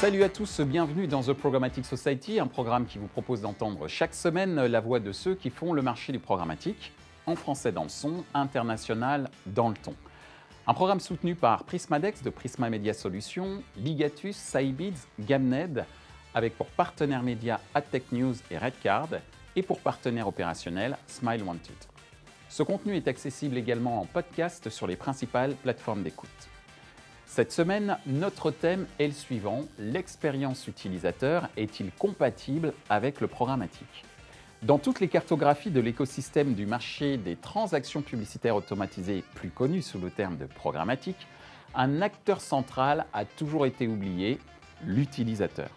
Salut à tous, bienvenue dans The Programmatic Society, un programme qui vous propose d'entendre chaque semaine la voix de ceux qui font le marché du programmatique, en français dans le son, international dans le ton. Un programme soutenu par Prismadex de Prisma Media Solutions, Ligatus, Cybids, Gamned, avec pour partenaires médias AdTech News et Redcard, et pour partenaire opérationnel Smile Wanted. Ce contenu est accessible également en podcast sur les principales plateformes d'écoute. Cette semaine, notre thème est le suivant: l'expérience utilisateur est-il compatible avec le programmatique? Dans toutes les cartographies de l'écosystème du marché des transactions publicitaires automatisées, plus connu sous le terme de programmatique, un acteur central a toujours été oublié, l'utilisateur.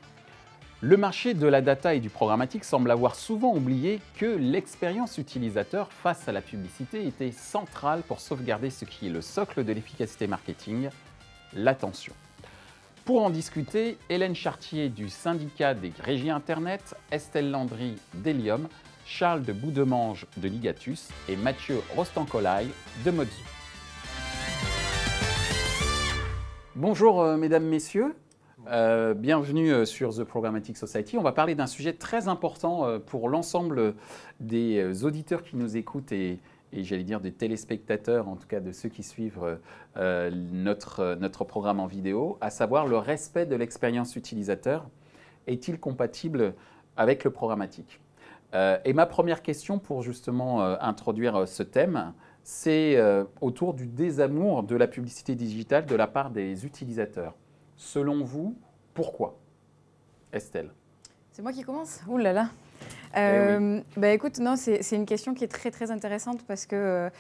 Le marché de la data et du programmatique semble avoir souvent oublié que l'expérience utilisateur face à la publicité était centrale pour sauvegarder ce qui est le socle de l'efficacité marketing, l'attention. Pour en discuter, Hélène Chartier du syndicat des régies Internet, Estelle Landry d'Helium, Charles de Boudemange de Ligatus et Mathieu Rostankolai de Modzu. Bonjour mesdames, messieurs. Bienvenue sur The Programmatic Society. On va parler d'un sujet très important pour l'ensemble des auditeurs qui nous écoutent et j'allais dire des téléspectateurs, en tout cas de ceux qui suivent notre programme en vidéo, à savoir le respect de l'expérience utilisateur. Est-il compatible avec le programmatique? Et ma première question pour justement introduire ce thème, c'est autour du désamour de la publicité digitale de la part des utilisateurs. Selon vous, pourquoi? Estelle? C'est moi qui commence? Ouh là là. Oui. Bah écoute, non, c'est une question qui est très intéressante parce que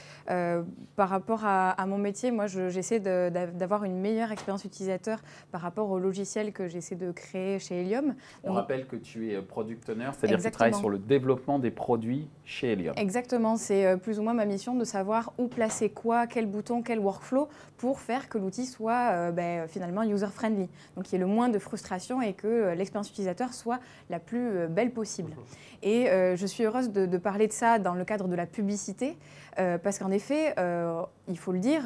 par rapport à mon métier, moi j'essaie d'avoir une meilleure expérience utilisateur par rapport au logiciel que j'essaie de créer chez Helium. On rappelle que tu es product owner, c'est-à-dire que tu travailles sur le développement des produits chez Helium. Exactement, c'est plus ou moins ma mission de savoir où placer quoi, quel bouton, quel workflow pour faire que l'outil soit finalement user-friendly, donc qu'il y ait le moins de frustration et que l'expérience utilisateur soit la plus belle possible. Et je suis heureuse de parler de ça dans le cadre de la publicité, parce qu'en effet, il faut le dire,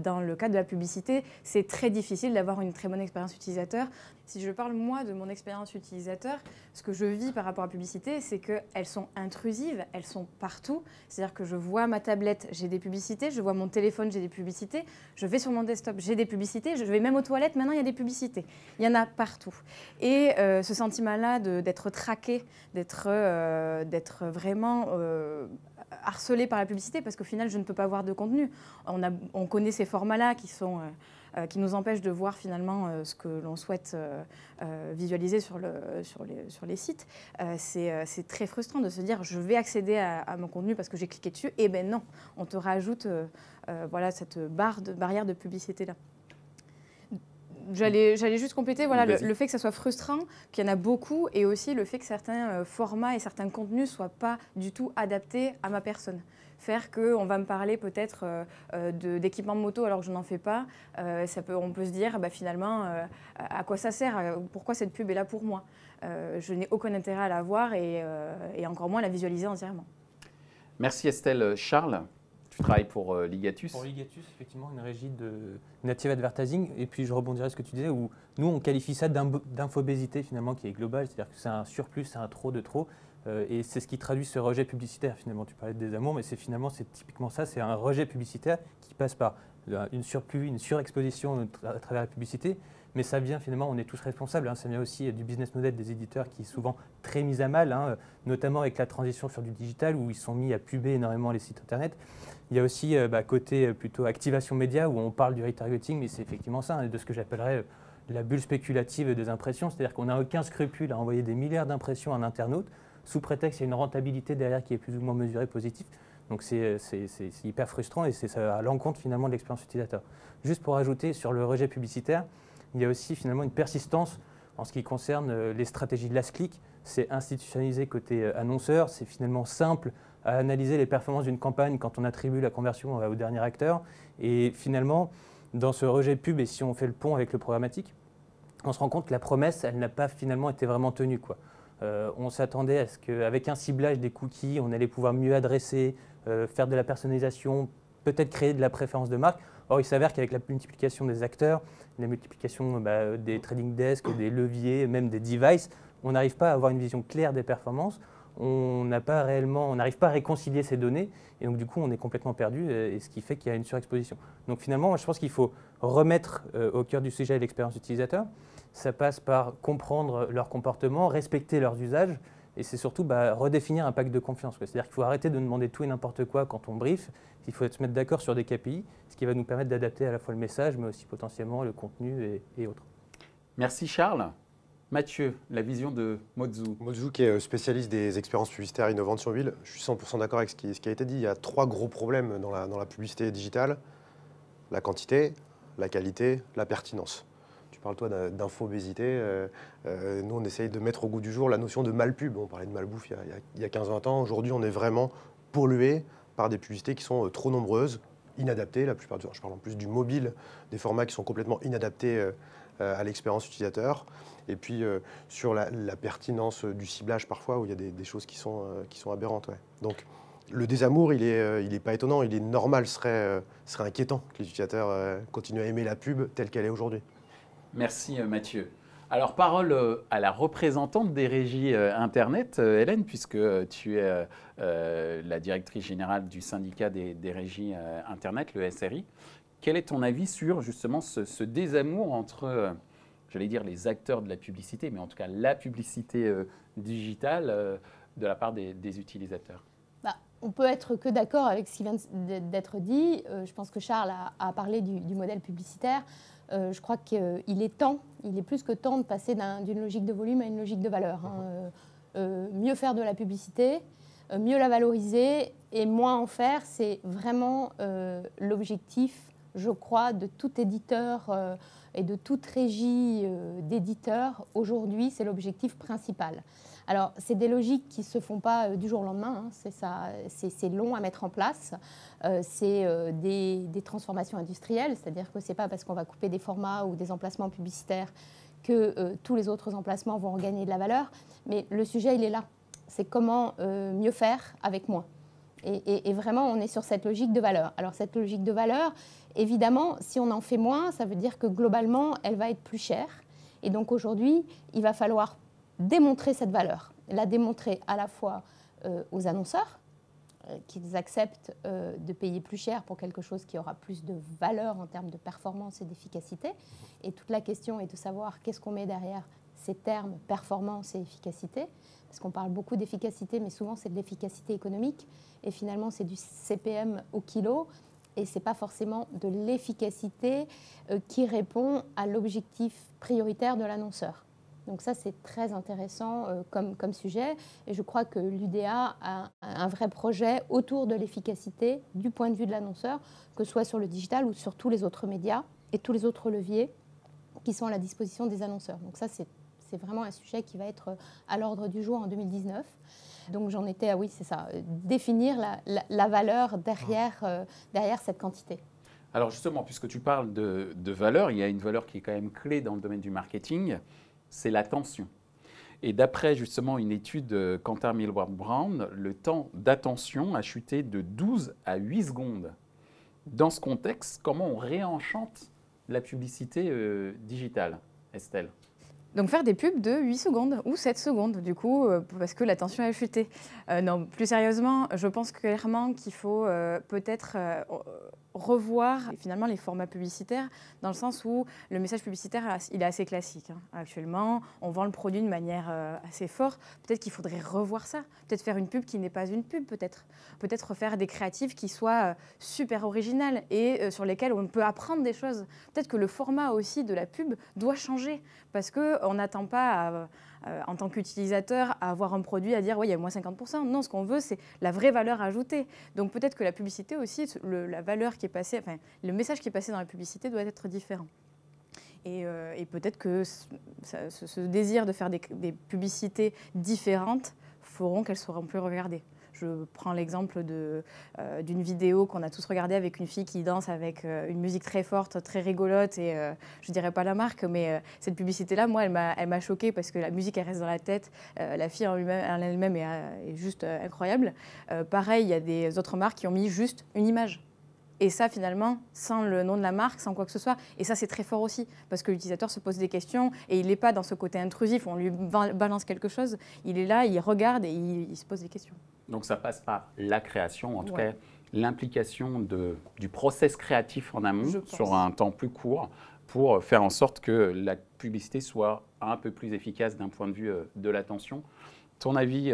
dans le cadre de la publicité, c'est très difficile d'avoir une très bonne expérience utilisateur. Si je parle moi de mon expérience utilisateur, ce que je vis par rapport à la publicité, c'est qu'elles sont intrusives, elles sont partout. C'est-à-dire que je vois ma tablette, j'ai des publicités, je vois mon téléphone, j'ai des publicités, je vais sur mon desktop, j'ai des publicités, je vais même aux toilettes, maintenant il y a des publicités. Il y en a partout. Et ce sentiment-là d'être traqué, d'être vraiment harcelé par la publicité, parce qu'au final, je ne peux pas voir de contenu. On connaît ces formats-là qui nous empêchent de voir finalement ce que l'on souhaite visualiser sur les sites. C'est très frustrant de se dire je vais accéder à mon contenu parce que j'ai cliqué dessus. Et ben non, on te rajoute voilà, cette barrière de publicité-là. J'allais juste compléter le fait que ça soit frustrant, qu'il y en a beaucoup, et aussi le fait que certains formats et certains contenus ne soient pas du tout adaptés à ma personne. Faire qu'on va me parler peut-être d'équipement moto alors que je n'en fais pas, on peut se dire finalement à quoi ça sert, pourquoi cette pub est là pour moi. Je n'ai aucun intérêt à la voir et encore moins à la visualiser entièrement. Merci Estelle. Charles, tu travailles pour Ligatus. Pour Ligatus, effectivement, une régie de native advertising. Et puis je rebondirai sur ce que tu disais, où nous on qualifie ça d'infobésité finalement qui est globale, c'est-à-dire que c'est un surplus, c'est un trop de trop. Et c'est ce qui traduit ce rejet publicitaire finalement. Tu parlais de désamour, mais c'est typiquement ça, c'est un rejet publicitaire qui passe par une surplus, une surexposition à travers la publicité. Mais ça vient finalement, on est tous responsables, ça vient aussi du business model des éditeurs qui est souvent très mis à mal, notamment avec la transition sur du digital où ils sont mis à puber énormément les sites internet. Il y a aussi côté plutôt activation média où on parle du retargeting, mais c'est effectivement ça, de ce que j'appellerais la bulle spéculative des impressions, c'est-à-dire qu'on n'a aucun scrupule à envoyer des milliards d'impressions à un internaute sous prétexte qu'il y a une rentabilité derrière qui est plus ou moins mesurée positive. Donc c'est hyper frustrant et c'est à l'encontre finalement de l'expérience utilisateur. Juste pour ajouter sur le rejet publicitaire, il y a aussi finalement une persistance en ce qui concerne les stratégies de last click. C'est institutionnalisé côté annonceur, c'est finalement simple à analyser les performances d'une campagne quand on attribue la conversion au dernier acteur. Et finalement, dans ce rejet pub, et si on fait le pont avec le programmatique, on se rend compte que la promesse, elle n'a pas finalement été vraiment tenue, quoi. On s'attendait à ce qu'avec un ciblage des cookies, on allait pouvoir mieux adresser, faire de la personnalisation, peut-être créer de la préférence de marque. Or, il s'avère qu'avec la multiplication des acteurs, la multiplication des trading desks, des leviers, même des devices, on n'arrive pas à avoir une vision claire des performances. On n'arrive pas à réconcilier ces données, et donc du coup on est complètement perdu, et ce qui fait qu'il y a une surexposition. Donc finalement, je pense qu'il faut remettre au cœur du sujet l'expérience utilisateur. Ça passe par comprendre leur comportement, respecter leurs usages, et c'est surtout redéfinir un pacte de confiance. C'est-à-dire qu'il faut arrêter de demander tout et n'importe quoi quand on brief, il faut se mettre d'accord sur des KPI, ce qui va nous permettre d'adapter à la fois le message, mais aussi potentiellement le contenu et autres. Merci Charles. Mathieu, la vision de Mozzu. Mozzu qui est spécialiste des expériences publicitaires innovantes sur mobile. Je suis 100% d'accord avec ce qui a été dit. Il y a 3 gros problèmes dans la publicité digitale. La quantité, la qualité, la pertinence. Tu parles toi d'infobésité. Nous, on essaye de mettre au goût du jour la notion de malpub. On parlait de malbouffe il y a 15-20 ans. Aujourd'hui, on est vraiment pollué par des publicités qui sont trop nombreuses, inadaptées la plupart du temps. Je parle en plus du mobile, des formats qui sont complètement inadaptés à l'expérience utilisateur. Et puis sur la pertinence du ciblage parfois, où il y a des choses qui sont aberrantes. Ouais. Donc le désamour, il est pas étonnant, il est normal, serait inquiétant que les utilisateurs continuent à aimer la pub telle qu'elle est aujourd'hui. Merci Mathieu. Alors parole à la représentante des régies Internet, Hélène, puisque tu es la directrice générale du syndicat des régies Internet, le SRI. Quel est ton avis sur justement ce désamour entre j'allais dire les acteurs de la publicité, mais en tout cas la publicité digitale de la part des utilisateurs? On peut être que d'accord avec ce qui vient d'être dit. Je pense que Charles a parlé du modèle publicitaire. Je crois qu'il est temps, il est plus que temps de passer d'une logique de volume à une logique de valeur. Mieux faire de la publicité, mieux la valoriser et moins en faire, c'est vraiment l'objectif, je crois, de tout éditeur et de toute régie d'éditeurs. Aujourd'hui, c'est l'objectif principal. Alors, c'est des logiques qui ne se font pas du jour au lendemain, c'est long à mettre en place. C'est des transformations industrielles, c'est-à-dire que ce n'est pas parce qu'on va couper des formats ou des emplacements publicitaires que tous les autres emplacements vont gagner de la valeur. Mais le sujet, il est là. C'est comment mieux faire avec moins. Et vraiment, on est sur cette logique de valeur. Alors, cette logique de valeur, évidemment, si on en fait moins, ça veut dire que globalement, elle va être plus chère. Et donc, aujourd'hui, il va falloir démontrer cette valeur. La démontrer à la fois aux annonceurs, qu'ils acceptent de payer plus cher pour quelque chose qui aura plus de valeur en termes de performance et d'efficacité. Et toute la question est de savoir qu'est-ce qu'on met derrière ces termes performance et efficacité. Parce qu'on parle beaucoup d'efficacité, mais souvent c'est de l'efficacité économique. Et finalement, c'est du CPM au kilo. Et ce n'est pas forcément de l'efficacité qui répond à l'objectif prioritaire de l'annonceur. Donc ça, c'est très intéressant comme sujet. Et je crois que l'UDA a un vrai projet autour de l'efficacité du point de vue de l'annonceur, que ce soit sur le digital ou sur tous les autres médias et tous les autres leviers qui sont à la disposition des annonceurs. Donc ça, c'est vraiment un sujet qui va être à l'ordre du jour en 2019. Donc j'en étais à, oui, c'est ça, définir la valeur derrière cette quantité. Alors justement, puisque tu parles de valeur, il y a une valeur qui est quand même clé dans le domaine du marketing, c'est l'attention. Et d'après justement une étude de Kantar Millward Brown, le temps d'attention a chuté de 12 à 8 secondes. Dans ce contexte, comment on réenchante la publicité digitale, Estelle? Donc faire des pubs de 8 secondes ou 7 secondes, du coup, parce que l'attention a chuté. Non, plus sérieusement, je pense clairement qu'il faut peut-être revoir finalement les formats publicitaires, dans le sens où le message publicitaire, il est assez classique. Actuellement, on vend le produit de manière assez forte. Peut-être qu'il faudrait revoir ça. Peut-être faire une pub qui n'est pas une pub, peut-être. Peut-être faire des créatifs qui soient super originales et sur lesquels on peut apprendre des choses. Peut-être que le format aussi de la pub doit changer, parce qu'on n'attend pas, en tant qu'utilisateur, à avoir un produit, à dire « oui, il y a moins 50%. » Non, ce qu'on veut, c'est la vraie valeur ajoutée. Donc peut-être que la publicité aussi, la valeur qui est passée, enfin, le message qui est passé dans la publicité doit être différent. Et peut-être que ce désir de faire des publicités différentes feront qu'elles seront plus regardées. Je prends l'exemple d'une vidéo qu'on a tous regardée avec une fille qui danse avec une musique très forte, très rigolote, et je ne dirais pas la marque, mais cette publicité-là, moi, elle m'a choquée parce que la musique, elle reste dans la tête. La fille en elle-même est juste incroyable. Pareil, il y a des autres marques qui ont mis juste une image. Et ça, finalement, sans le nom de la marque, sans quoi que ce soit. Et ça, c'est très fort aussi, parce que l'utilisateur se pose des questions et il n'est pas dans ce côté intrusif, on lui balance quelque chose. Il est là, il regarde et il se pose des questions. Donc ça passe par la création, en tout Ouais. cas l'implication du process créatif en amont Je pense. sur un temps plus court pour faire en sorte que la publicité soit un peu plus efficace d'un point de vue de l'attention. Ton avis,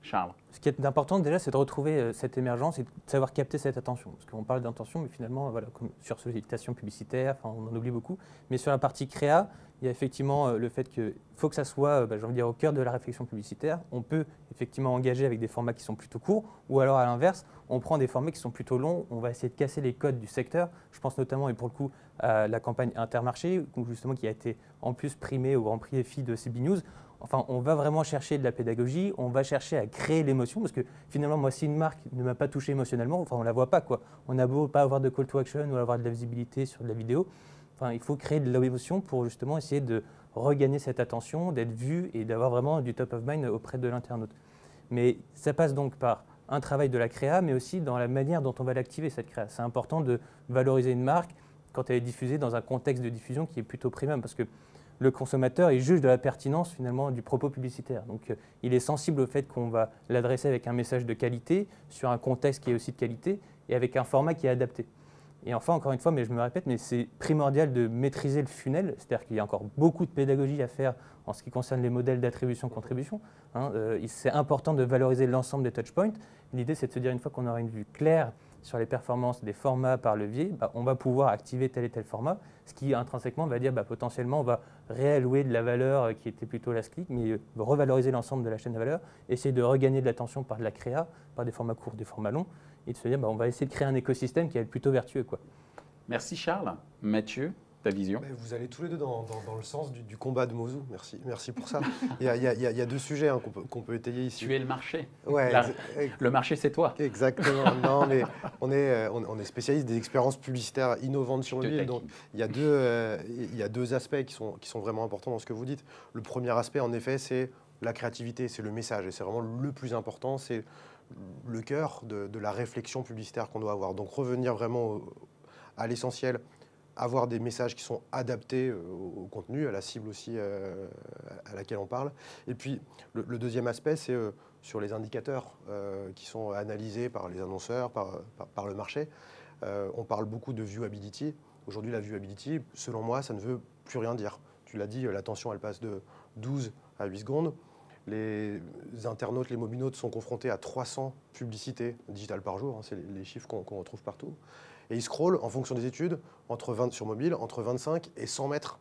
Charles? Ce qui est important déjà, c'est de retrouver cette émergence et de savoir capter cette attention. Parce qu'on parle d'intention, mais finalement, voilà, comme sur sollicitation publicitaire, enfin, on en oublie beaucoup. Mais sur la partie créa, il y a effectivement le fait qu'il faut que ça soit, j'ai envie de dire, au cœur de la réflexion publicitaire. On peut effectivement engager avec des formats qui sont plutôt courts, ou alors à l'inverse, on prend des formats qui sont plutôt longs, on va essayer de casser les codes du secteur. Je pense notamment, et pour le coup, à la campagne Intermarché, justement, qui a été en plus primée au Grand Prix FI de CB News. Enfin, on va vraiment chercher de la pédagogie, on va chercher à créer l'émotion, parce que finalement, moi, si une marque ne m'a pas touché émotionnellement, enfin, on ne la voit pas, quoi. On a beau pas avoir de call to action ou avoir de la visibilité sur de la vidéo, enfin, il faut créer de l'émotion pour justement essayer de regagner cette attention, d'être vu et d'avoir vraiment du top of mind auprès de l'internaute. Mais ça passe donc par un travail de la créa, mais aussi dans la manière dont on va l'activer, cette créa. C'est important de valoriser une marque quand elle est diffusée dans un contexte de diffusion qui est plutôt premium, parce que le consommateur, il juge de la pertinence finalement du propos publicitaire. Donc il est sensible au fait qu'on va l'adresser avec un message de qualité, sur un contexte qui est aussi de qualité, et avec un format qui est adapté. Et enfin, encore une fois, mais je me répète, mais c'est primordial de maîtriser le funnel, c'est-à-dire qu'il y a encore beaucoup de pédagogie à faire en ce qui concerne les modèles d'attribution-contribution. C'est important de valoriser l'ensemble des touchpoints. L'idée, c'est de se dire, une fois qu'on aura une vue claire sur les performances des formats par levier, on va pouvoir activer tel et tel format, ce qui intrinsèquement va dire potentiellement on va réallouer de la valeur qui était plutôt last click, mais revaloriser l'ensemble de la chaîne de valeur, essayer de regagner de l'attention par de la créa, par des formats courts, des formats longs, et de se dire on va essayer de créer un écosystème qui est plutôt vertueux, quoi. Merci Charles. Mathieu, ta vision? Mais vous allez tous les deux dans le sens du combat de Mosou. Merci pour ça. Il y a deux sujets qu'on peut étayer ici. Tu es le marché. Ouais, Le marché, c'est toi. exactement. Non, mais on est spécialiste des expériences publicitaires innovantes sur mobile. Donc il y a deux aspects qui sont vraiment importants dans ce que vous dites. Le premier aspect, en effet, c'est la créativité, c'est le message. Et c'est vraiment le plus important, c'est le cœur de la réflexion publicitaire qu'on doit avoir. Donc revenir vraiment à l'essentiel, avoir des messages qui sont adaptés au contenu, à la cible aussi à laquelle on parle. Et puis, le deuxième aspect, c'est sur les indicateurs qui sont analysés par les annonceurs, par le marché. On parle beaucoup de viewability. Aujourd'hui, la viewability, selon moi, ça ne veut plus rien dire. Tu l'as dit, l'attention, elle passe de 12 à 8 secondes. Les internautes, les mobinautes sont confrontés à 300 publicités digitales par jour. C'est les chiffres qu'on retrouve partout. Et ils scrollent, en fonction des études, sur mobile, entre 25 et 100 mètres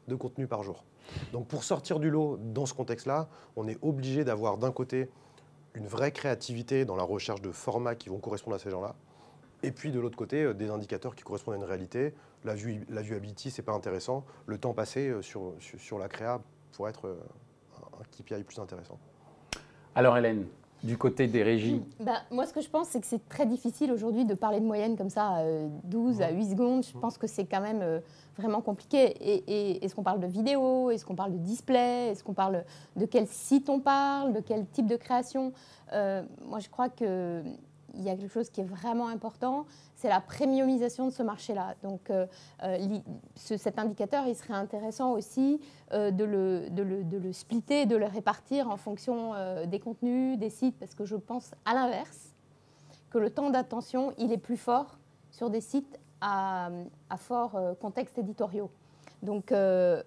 de contenu par jour. Donc pour sortir du lot dans ce contexte-là, on est obligé d'avoir d'un côté une vraie créativité dans la recherche de formats qui vont correspondre à ces gens-là, et puis de l'autre côté, des indicateurs qui correspondent à une réalité. La viewability, c'est pas intéressant. Le temps passé sur la créa pourrait être un KPI plus intéressant. Alors Hélène, du côté des régies, Moi, ce que je pense, c'est que c'est très difficile aujourd'hui de parler de moyenne comme ça, 12 à 8 secondes. Je pense que c'est quand même vraiment compliqué. Et est-ce qu'on parle de vidéo? Est-ce qu'on parle de display? Est-ce qu'on parle de quel site on parle? De quel type de création? Moi, je crois qu'il y a quelque chose qui est vraiment important, c'est la premiumisation de ce marché-là. Donc, cet indicateur, il serait intéressant aussi de le splitter, de le répartir en fonction des contenus, des sites, parce que je pense à l'inverse, que le temps d'attention, il est plus fort sur des sites à fort contexte éditoriaux. Donc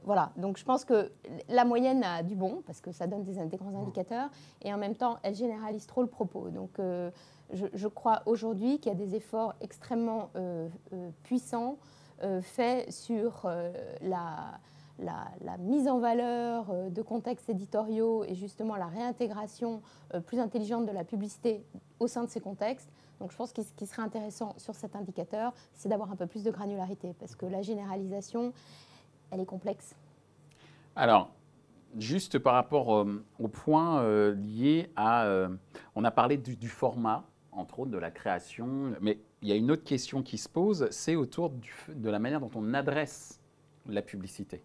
voilà, donc je pense que la moyenne a du bon, parce que ça donne des grands indicateurs, et en même temps, elle généralise trop le propos. Donc je crois aujourd'hui qu'il y a des efforts extrêmement puissants faits sur la mise en valeur de contextes éditoriaux et justement la réintégration plus intelligente de la publicité au sein de ces contextes. Donc je pense que ce qui serait intéressant sur cet indicateur, c'est d'avoir un peu plus de granularité, parce que la généralisation, elle est complexe. alors, juste par rapport au point lié à... on a parlé du format, entre autres de la création, mais il y a une autre question qui se pose, c'est autour de la manière dont on adresse la publicité.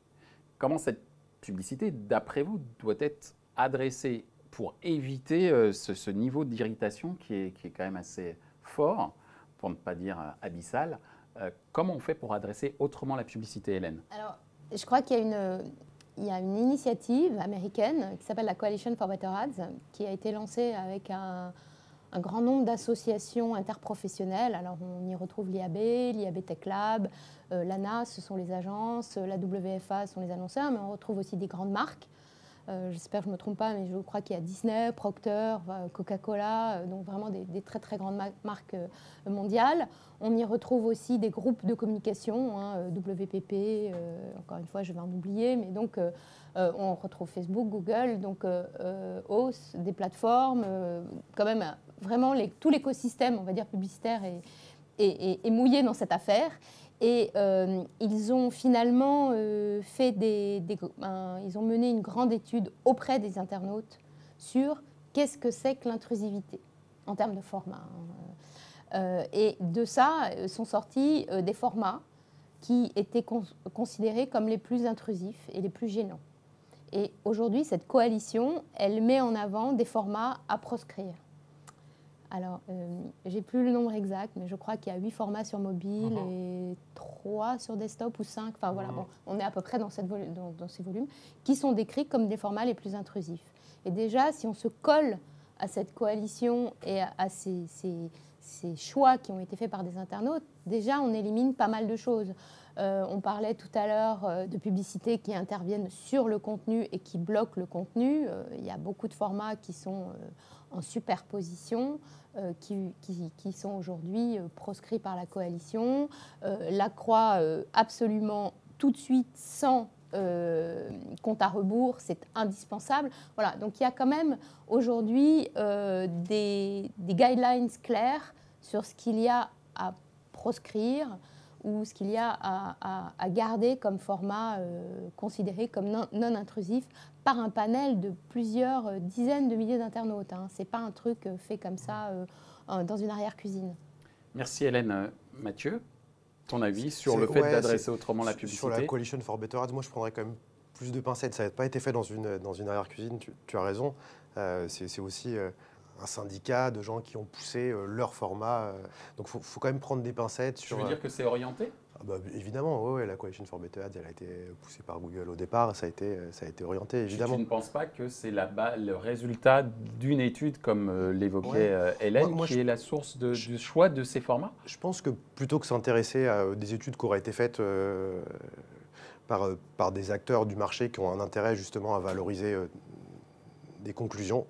Comment cette publicité, d'après vous, doit être adressée pour éviter ce niveau d'irritation qui est quand même assez fort pour ne pas dire abyssal. Comment on fait pour adresser autrement la publicité, Hélène? Alors, je crois qu'il y a une initiative américaine qui s'appelle la Coalition for Better Ads, qui a été lancée avec un grand nombre d'associations interprofessionnelles. Alors, on y retrouve l'IAB Tech Lab, l'ANA, ce sont les agences, la WFA, ce sont les annonceurs, mais on retrouve aussi des grandes marques. J'espère que je ne me trompe pas, mais je crois qu'il y a Disney, Procter, Coca-Cola, donc vraiment des très très grandes marques mondiales. On y retrouve aussi des groupes de communication, WPP, encore une fois je vais en oublier, mais donc on retrouve Facebook, Google, donc Oath, des plateformes, quand même vraiment tout l'écosystème, on va dire publicitaire est mouillé dans cette affaire. Et ils ont finalement ils ont mené une grande étude auprès des internautes sur qu'est-ce que c'est que l'intrusivité en termes de format. Et de ça sont sortis des formats qui étaient considérés comme les plus intrusifs et les plus gênants. Et aujourd'hui, cette coalition, elle met en avant des formats à proscrire. Alors, j'ai plus le nombre exact, mais je crois qu'il y a 8 formats sur mobile et 3 sur desktop ou 5. Enfin voilà, bon, on est à peu près dans ces volumes qui sont décrits comme des formats les plus intrusifs. Et déjà, si on se colle à cette coalition et à ces choix qui ont été faits par des internautes, déjà on élimine pas mal de choses. On parlait tout à l'heure de publicités qui interviennent sur le contenu et qui bloquent le contenu. Il y a beaucoup de formats qui sont en superposition, qui sont aujourd'hui proscrits par la coalition. La croix, absolument tout de suite, sans compte à rebours, c'est indispensable. Voilà, donc il y a quand même aujourd'hui des guidelines claires sur ce qu'il y a à proscrire ou ce qu'il y a à garder comme format considéré comme non intrusif par un panel de plusieurs dizaines de milliers d'internautes. Ce n'est pas un truc fait comme ça dans une arrière-cuisine. Merci Hélène. Mathieu, ton avis sur le fait d'adresser autrement la publicité? Sur la Coalition for Better Ads, moi je prendrais quand même plus de pincettes. Ça n'a pas été fait dans une arrière-cuisine, tu as raison. C'est aussi un syndicat de gens qui ont poussé leur format. Donc il faut quand même prendre des pincettes. Tu veux dire que c'est orienté? Évidemment, ouais, la Coalition for Better Ads, elle a été poussée par Google au départ, ça a été orienté, évidemment. Tu ne penses pas que c'est le résultat d'une étude, comme l'évoquait Hélène, qui est la source du choix de ces formats? Je pense que plutôt que s'intéresser à des études qui auraient été faites par des acteurs du marché qui ont un intérêt justement à valoriser des conclusions,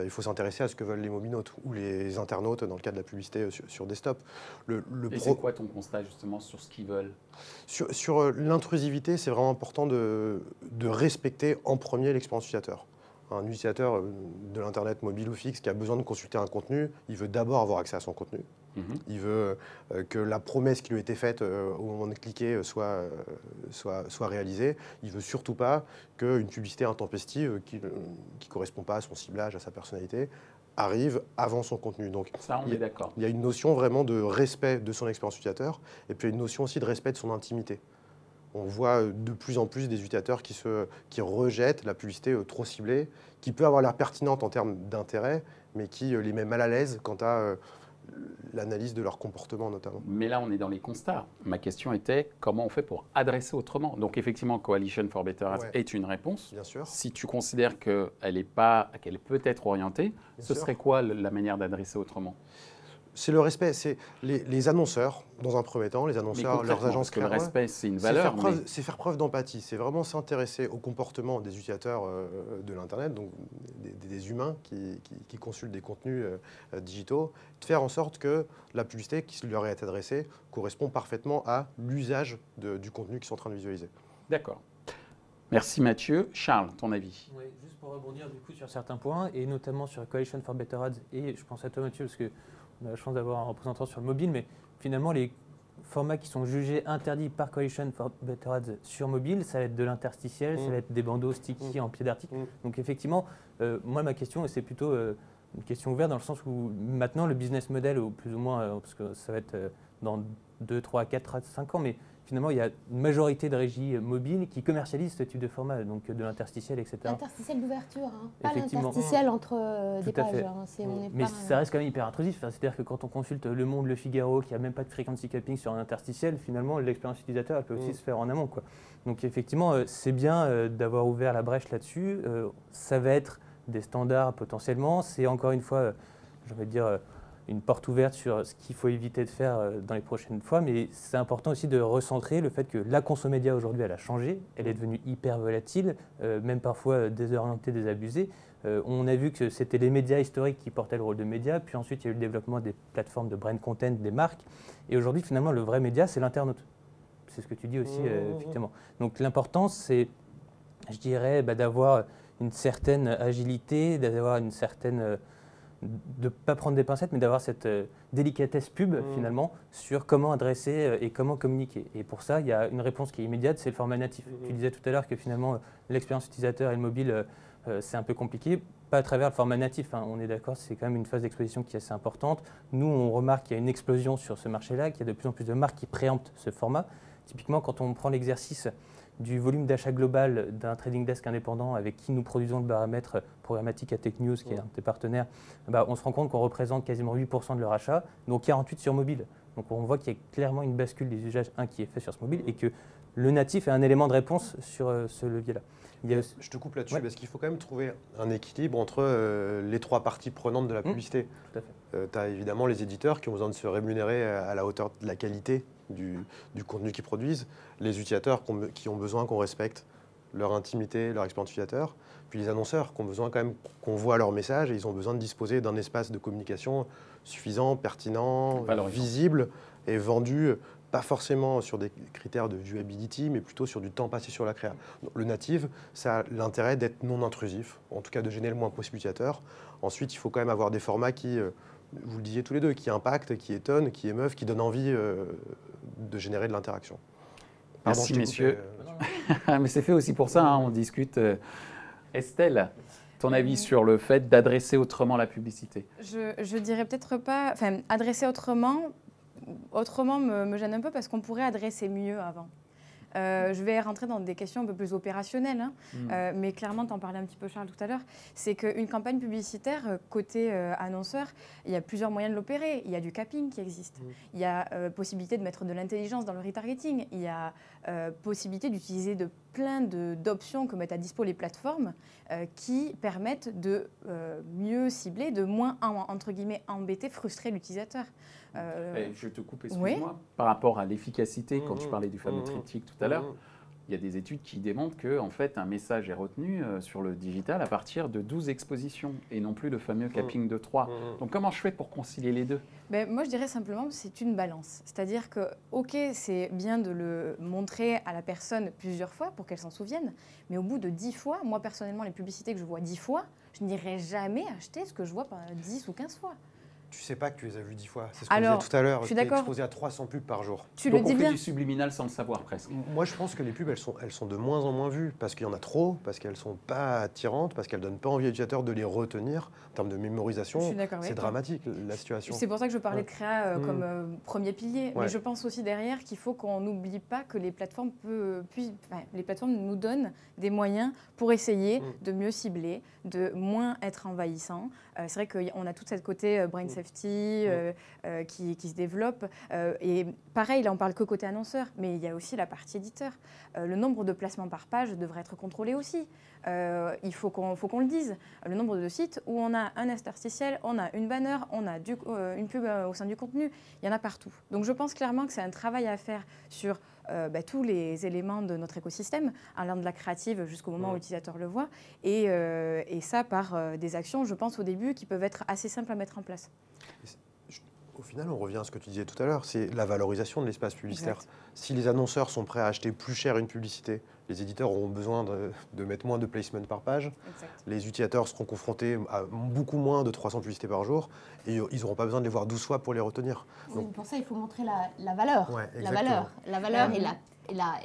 il faut s'intéresser à ce que veulent les mobinautes ou les internautes dans le cas de la publicité sur desktop. Et c'est quoi ton constat justement sur ce qu'ils veulent? Sur l'intrusivité, c'est vraiment important de respecter en premier l'expérience utilisateur. Un utilisateur de l'Internet mobile ou fixe qui a besoin de consulter un contenu, il veut d'abord avoir accès à son contenu. Il veut que la promesse qui lui a été faite au moment de cliquer soit réalisée. Il ne veut surtout pas qu'une publicité intempestive qui ne correspond pas à son ciblage, à sa personnalité, arrive avant son contenu. Donc, ça, on est d'accord. Il y a une notion vraiment de respect de son expérience utilisateur et puis une notion aussi de respect de son intimité. On voit de plus en plus des utilisateurs qui rejettent la publicité trop ciblée, qui peut avoir l'air pertinente en termes d'intérêt, mais qui les met mal à l'aise quant à l'analyse de leur comportement notamment. Mais là, on est dans les constats. Ma question était comment on fait pour adresser autrement? Donc effectivement, Coalition for Better Ads est une réponse. Bien sûr. Si tu considères qu'elle peut être orientée, ce serait quoi la manière d'adresser autrement? C'est le respect, c'est les annonceurs, dans un premier temps, les annonceurs, leurs agences. Parce que le respect, c'est une valeur. C'est faire preuve d'empathie, c'est vraiment s'intéresser au comportement des utilisateurs de l'Internet, donc des humains qui consultent des contenus digitaux, de faire en sorte que la publicité qui leur est adressée correspond parfaitement à l'usage du contenu qu'ils sont en train de visualiser. D'accord. Merci Mathieu. Charles, ton avis? Oui, juste pour rebondir du coup sur certains points, et notamment sur Coalition for Better Ads, et je pense à toi Mathieu, parce que on a la chance d'avoir un représentant sur le mobile, mais finalement, les formats qui sont jugés interdits par Coalition for Better Ads sur mobile, ça va être de l'interstitiel, ça va être des bandeaux sticky en pied d'article. Donc effectivement, moi, ma question, c'est plutôt une question ouverte dans le sens où maintenant, le business model, ou plus ou moins, parce que ça va être dans 2, 3, 4, 5 ans, mais finalement, il y a une majorité de régies mobiles qui commercialisent ce type de format, donc de l'interstitiel, etc. L'interstitiel d'ouverture, hein, pas Effectivement. l'interstitiel entre des Tout à pages. fait. Hein, Mais ça reste quand même hyper intrusif. Enfin, c'est-à-dire que quand on consulte Le Monde, Le Figaro, qui n'a même pas de frequency capping sur un interstitiel, finalement, l'expérience utilisateur, elle peut aussi se faire en amont, quoi. Donc effectivement, c'est bien d'avoir ouvert la brèche là-dessus. Ça va être des standards potentiellement. C'est encore une fois, j'ai envie de dire, une porte ouverte sur ce qu'il faut éviter de faire dans les prochaines fois. Mais c'est important aussi de recentrer le fait que la consomédia aujourd'hui, elle a changé. Elle est devenue hyper volatile, même parfois désorientée, désabusée. On a vu que c'était les médias historiques qui portaient le rôle de médias. Puis ensuite, il y a eu le développement des plateformes de brand content, des marques. Et aujourd'hui, finalement, le vrai média, c'est l'internaute. C'est ce que tu dis aussi, effectivement. Donc l'important, c'est, je dirais, d'avoir une certaine agilité, d'avoir une certaine... de ne pas prendre des pincettes, mais d'avoir cette délicatesse pub, finalement, sur comment adresser et comment communiquer. Et pour ça, il y a une réponse qui est immédiate, c'est le format natif. Tu disais tout à l'heure que finalement, l'expérience utilisateur et le mobile, c'est un peu compliqué. Pas à travers le format natif, hein. On est d'accord, c'est quand même une phase d'exposition qui est assez importante. Nous, on remarque qu'il y a une explosion sur ce marché-là, qu'il y a de plus en plus de marques qui préemptent ce format. Typiquement, quand on prend l'exercice du volume d'achat global d'un trading desk indépendant avec qui nous produisons le baromètre programmatique à Tech News, qui est un de tes partenaires, on se rend compte qu'on représente quasiment 8% de leur achat, donc 48% sur mobile. Donc on voit qu'il y a clairement une bascule des usages qui est fait sur ce mobile et que le natif est un élément de réponse sur ce levier-là. Je te coupe là-dessus parce qu'il faut quand même trouver un équilibre entre les trois parties prenantes de la publicité. Tout à fait. Tu as évidemment les éditeurs qui ont besoin de se rémunérer à la hauteur de la qualité du contenu qu'ils produisent, les utilisateurs qui ont besoin qu'on respecte leur intimité, leur expérience utilisateur, puis les annonceurs qui ont besoin quand même qu'on voit leur message et ils ont besoin de disposer d'un espace de communication suffisant, pertinent, visible et vendu, pas forcément sur des critères de viewability, mais plutôt sur du temps passé sur la créa. Donc, le native, ça a l'intérêt d'être non intrusif, en tout cas de gêner le moins possible l'utilisateur. Ensuite, il faut quand même avoir des formats qui... vous le disiez tous les deux, qui impactent, qui étonnent, qui émeuvent, qui donnent envie de générer de l'interaction. Merci messieurs. Mais c'est fait aussi pour ça, hein, on discute. Estelle, ton avis sur le fait d'adresser autrement la publicité? Je dirais peut-être pas... Enfin, adresser autrement me gêne un peu parce qu'on pourrait adresser mieux avant. Je vais rentrer dans des questions un peu plus opérationnelles, hein. Mais clairement, tu en parlais un petit peu, Charles, tout à l'heure. C'est qu'une campagne publicitaire, côté annonceur, il y a plusieurs moyens de l'opérer. Il y a du capping qui existe. Il y a possibilité de mettre de l'intelligence dans le retargeting. Il y a possibilité d'utiliser plein d'options que mettent à dispo les plateformes qui permettent de mieux cibler, de moins, entre guillemets, embêter, frustrer l'utilisateur. Je te coupe, excuse-moi. Par rapport à l'efficacité, quand tu parlais du fameux triptyque tout à l'heure, il y a des études qui démontrent qu'en fait, un message est retenu sur le digital à partir de 12 expositions et non plus le fameux capping de 3. Donc, comment je fais pour concilier les deux? Moi, je dirais simplement que c'est une balance. C'est-à-dire que, OK, c'est bien de le montrer à la personne plusieurs fois pour qu'elle s'en souvienne, mais au bout de 10 fois, moi, personnellement, les publicités que je vois 10 fois, je n'irai jamais acheter ce que je vois 10 ou 15 fois. Tu sais pas que tu les as vus 10 fois. C'est ce qu'on disait tout à l'heure. Je suis tu es d'accord. exposé à 300 pubs par jour. Donc on fait du subliminal sans le savoir presque. Moi, je pense que les pubs, elles sont de moins en moins vues parce qu'il y en a trop, parce qu'elles sont pas attirantes, parce qu'elles donnent pas envie aux utilisateurs de les retenir. En termes de mémorisation, c'est dramatique la situation. C'est pour ça que je parlais de créa comme premier pilier. Mais je pense aussi derrière qu'il faut qu'on n'oublie pas que les plateformes nous donnent des moyens pour essayer de mieux cibler, de moins être envahissant. C'est vrai qu'on a tout ce côté brain safety qui se développe. Et pareil, là on parle que côté annonceur, mais il y a aussi la partie éditeur. Le nombre de placements par page devrait être contrôlé aussi. Il faut qu'on le dise. Le nombre de sites où on a un interstitiel, on a une banner, on a une pub au sein du contenu, il y en a partout. Donc je pense clairement que c'est un travail à faire sur tous les éléments de notre écosystème, allant de la créative jusqu'au moment où l'utilisateur le voit, et ça par des actions, je pense au début, qui peuvent être assez simples à mettre en place. Au final, on revient à ce que tu disais tout à l'heure, c'est la valorisation de l'espace publicitaire. Exact. Si les annonceurs sont prêts à acheter plus cher une publicité Les éditeurs auront besoin de mettre moins de placement par page. Exact. Les utilisateurs seront confrontés à beaucoup moins de 300 publicités par jour et ils n'auront pas besoin de les voir 12 fois pour les retenir. Donc, pour ça, il faut montrer la valeur. Ouais, la exactement. valeur et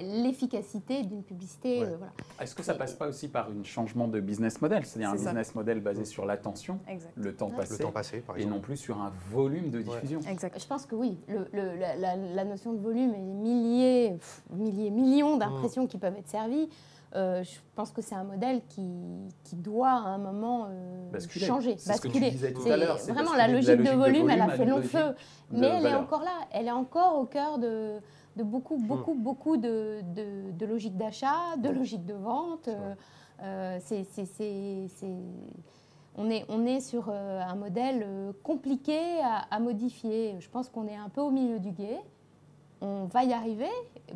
l'efficacité d'une publicité. Ouais. Voilà. Est-ce que ça passe pas aussi par un changement de business model, c'est-à-dire un C'est ça. business model basé sur l'attention, Exact. le temps passé, Le temps passé, par et exemple. non plus sur un volume de diffusion? Exact. Je pense que oui, la notion de volume et les millions d'impressions qui peuvent être servies, je pense que c'est un modèle qui doit à un moment Basculer. changer, C'est ce que tu basculer. disais tout à C'est l'heure, c'est vraiment basculer la de la logique de logique de volume, elle a volume à fait une long logique feu, de mais elle est valeur. encore là, elle est encore au cœur de beaucoup de logiques d'achat, de logiques de vente. On est sur un modèle compliqué à modifier. Je pense qu'on est un peu au milieu du gué. On va y arriver.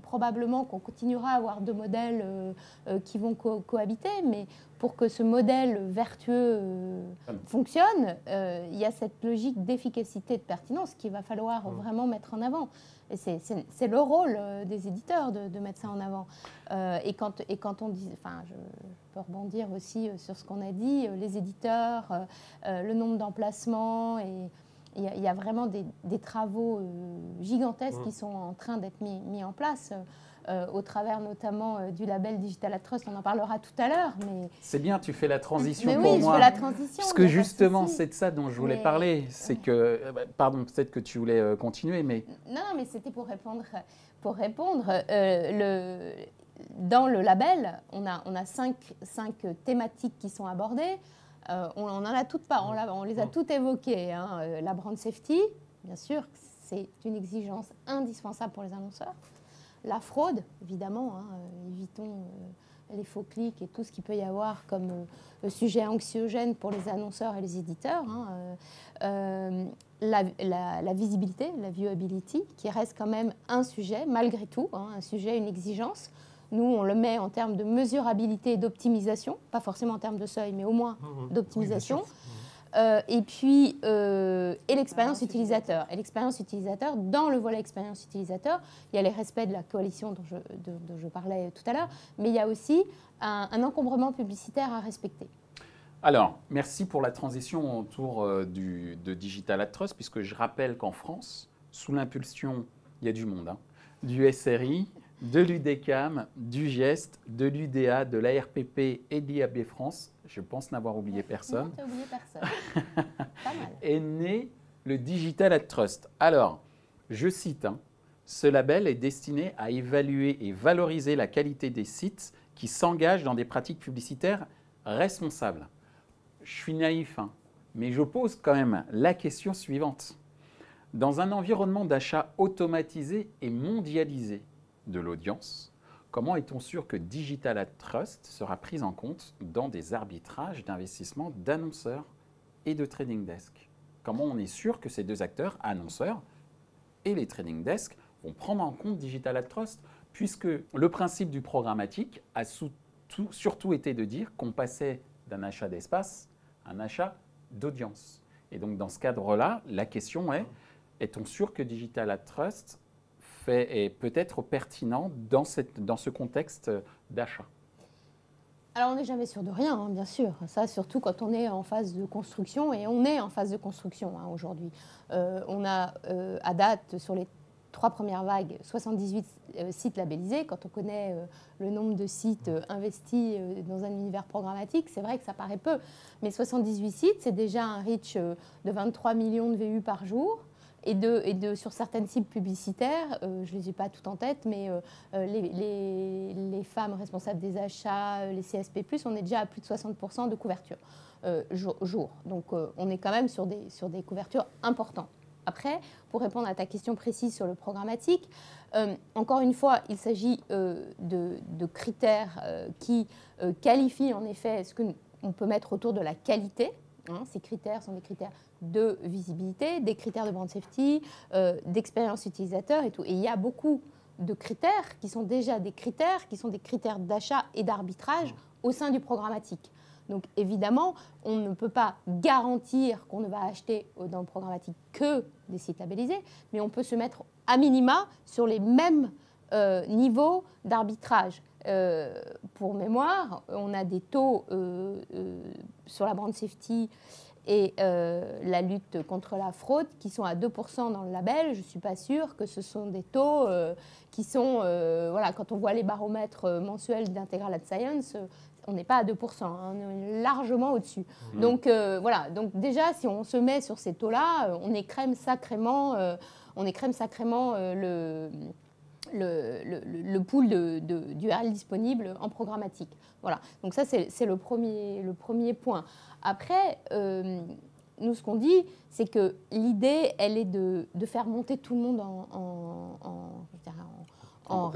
Probablement qu'on continuera à avoir deux modèles qui vont cohabiter, mais pour que ce modèle vertueux fonctionne, il y a cette logique d'efficacité et de pertinence qu'il va falloir vraiment mettre en avant. Et c'est le rôle des éditeurs de mettre ça en avant. Et quand on dit, enfin, je peux rebondir aussi sur ce qu'on a dit, les éditeurs, le nombre d'emplacements, et il y a vraiment des travaux gigantesques qui sont en train d'être mis en place. Au travers notamment du label Digital at Trust, on en parlera tout à l'heure. Mais C'est bien, tu fais la transition mais pour oui, moi. je fais la transition. Parce il que y a pas de justement, souci. c'est de ça dont je voulais Mais- parler. C'est que, pardon, peut-être que tu voulais continuer, mais Non, mais c'était pour répondre. Dans le label, on a cinq thématiques qui sont abordées. On n'en a toutes pas, on les a toutes évoquées. Hein. La brand safety, bien sûr, c'est une exigence indispensable pour les annonceurs. La fraude, évidemment, hein, évitons les faux clics et tout ce qu'il peut y avoir comme sujet anxiogène pour les annonceurs et les éditeurs. Hein. La visibilité, la viewability, qui reste quand même un sujet, malgré tout, hein, un sujet, une exigence. Nous, on le met en termes de mesurabilité et d'optimisation, pas forcément en termes de seuil, mais au moins d'optimisation. Et puis, l'expérience utilisateur. Et l'expérience utilisateur, dans le volet expérience utilisateur, il y a les respects de la coalition dont je parlais tout à l'heure, mais il y a aussi un encombrement publicitaire à respecter. alors, merci pour la transition autour de Digital at Trust, puisque je rappelle qu'en France, sous l'impulsion, il y a du monde, hein, du SRI, de l'UDECAM, du GEST, de l'UDA, de l'ARPP et de l'IAB France, je pense n'avoir oublié personne, Non, tu n'as oublié personne. Pas mal. est né le Digital at Trust. Alors, je cite, hein, ce label est destiné à évaluer et valoriser la qualité des sites qui s'engagent dans des pratiques publicitaires responsables. Je suis naïf, hein, mais je pose quand même la question suivante. Dans un environnement d'achat automatisé et mondialisé de l'audience, comment est-on sûr que Digital at Trust sera pris en compte dans des arbitrages d'investissement d'annonceurs et de trading desk? Comment on est sûr que ces deux acteurs, annonceurs et les trading desks, vont prendre en compte Digital at Trust, puisque le principe du programmatique a surtout été de dire qu'on passait d'un achat d'espace à un achat d'audience. Et donc dans ce cadre-là, la question est-on sûr que Digital at Trust est peut-être pertinent dans ce contexte d'achat? Alors, on n'est jamais sûr de rien, hein, bien sûr. Ça, surtout quand on est en phase de construction, et on est en phase de construction hein, aujourd'hui. On a, à date, sur les 3 premières vagues, 78 sites labellisés. Quand on connaît le nombre de sites investis dans un univers programmatique, c'est vrai que ça paraît peu. Mais 78 sites, c'est déjà un reach de 23 millions de VU par jour. Et sur certaines cibles publicitaires, je ne les ai pas toutes en tête, mais les femmes responsables des achats, les CSP+, on est déjà à plus de 60% de couverture jour. Donc on est quand même sur des couvertures importantes. Après, pour répondre à ta question précise sur le programmatique, encore une fois, il s'agit de critères qui qualifient en effet ce qu'on peut mettre autour de la qualité. Hein, ces critères sont des critères de visibilité, des critères de brand safety, d'expérience utilisateur et tout. Et il y a beaucoup de critères qui sont déjà des critères d'achat et d'arbitrage au sein du programmatique. Donc évidemment, on ne peut pas garantir qu'on ne va acheter dans le programmatique que des sites labellisés, mais on peut se mettre à minima sur les mêmes niveaux d'arbitrage. pour mémoire, on a des taux sur la brand safety et la lutte contre la fraude qui sont à 2% dans le label. Je ne suis pas sûre que ce sont des taux qui sont... voilà, quand on voit les baromètres mensuels d'Integral Ad Science, on n'est pas à 2%, hein, on est largement au-dessus. Donc voilà, donc déjà, si on se met sur ces taux-là, on écrème sacrément, le pool d'URL disponible en programmatique. Voilà, donc ça, c'est le premier point. Après, nous, ce qu'on dit, c'est que l'idée, elle est de faire monter tout le monde en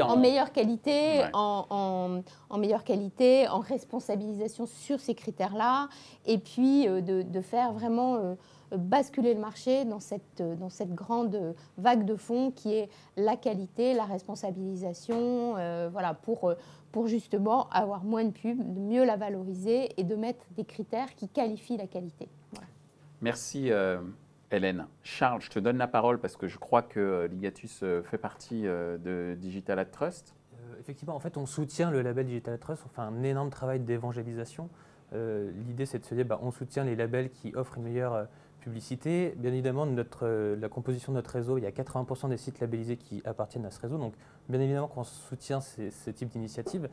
meilleure qualité, en meilleure qualité, en responsabilisation sur ces critères-là, et puis de faire vraiment basculer le marché dans cette grande vague de fond qui est la qualité, la responsabilisation, voilà, pour justement avoir moins de pubs, de mieux la valoriser et de mettre des critères qui qualifient la qualité. Voilà. Merci Hélène. Charles, je te donne la parole parce que je crois que Ligatus fait partie de Digital Ad Trust. Effectivement, en fait, on soutient le label Digital Ad Trust, on fait un énorme travail d'évangélisation. L'idée, c'est de se dire, on soutient les labels qui offrent une meilleure publicité. Bien évidemment, la composition de notre réseau, il y a 80% des sites labellisés qui appartiennent à ce réseau. Donc, bien évidemment qu'on soutient ce type d'initiative.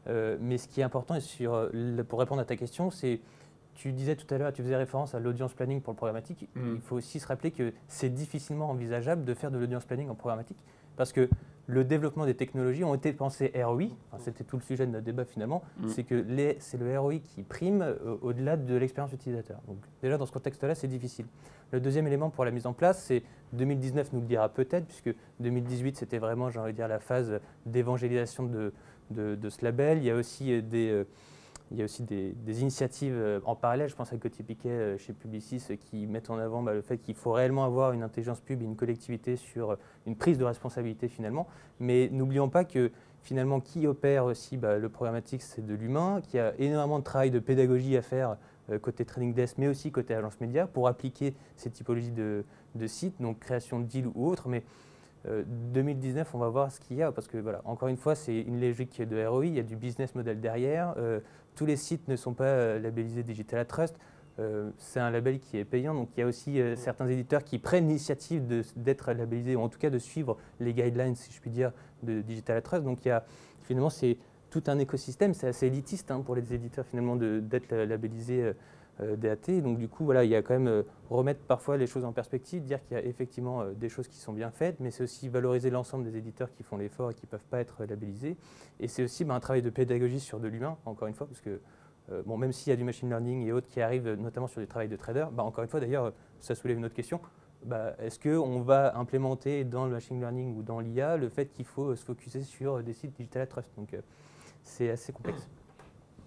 Mais ce qui est important, pour répondre à ta question, c'est, tu disais tout à l'heure, tu faisais référence à l'audience planning pour le programmatique. Il faut aussi se rappeler que c'est difficilement envisageable de faire de l'audience planning en programmatique parce que le développement des technologies ont été pensées ROI. Enfin, c'était tout le sujet de notre débat finalement. C'est que c'est le ROI qui prime au-delà de l'expérience utilisateur. Donc déjà dans ce contexte-là, c'est difficile. Le deuxième élément pour la mise en place, c'est 2019 nous le dira peut-être, puisque 2018 c'était vraiment, j'ai envie de dire, la phase d'évangélisation de ce label. Il y a aussi des initiatives en parallèle, je pense à Gauthier Piquet chez Publicis qui mettent en avant le fait qu'il faut réellement avoir une intelligence pub et une collectivité sur une prise de responsabilité finalement. Mais n'oublions pas que finalement qui opère aussi le programmatique, c'est de l'humain, qu'il y a énormément de travail de pédagogie à faire côté Trading Desk, mais aussi côté agence média pour appliquer ces typologies de sites, donc création de deal ou autre. Mais 2019, on va voir ce qu'il y a, parce que voilà, encore une fois, c'est une logique de ROI, il y a du business model derrière. Tous les sites ne sont pas labellisés Digital Ad Trust. C'est un label qui est payant, donc il y a aussi certains éditeurs qui prennent l'initiative d'être labellisés, ou en tout cas de suivre les guidelines, si je puis dire, de Digital Ad Trust. Donc finalement, c'est tout un écosystème, c'est assez élitiste pour les éditeurs finalement d'être labellisés DAT. Donc du coup, voilà, il y a quand même remettre parfois les choses en perspective, dire qu'il y a effectivement des choses qui sont bien faites, mais c'est aussi valoriser l'ensemble des éditeurs qui font l'effort et qui ne peuvent pas être labellisés. Et c'est aussi un travail de pédagogie sur de l'humain, encore une fois, parce que même s'il y a du machine learning et autres qui arrivent, notamment sur des travails de traders, encore une fois, d'ailleurs, ça soulève une autre question. Est-ce qu'on va implémenter dans le machine learning ou dans l'IA le fait qu'il faut se focuser sur des sites Digital Ad Trust? Donc c'est assez complexe.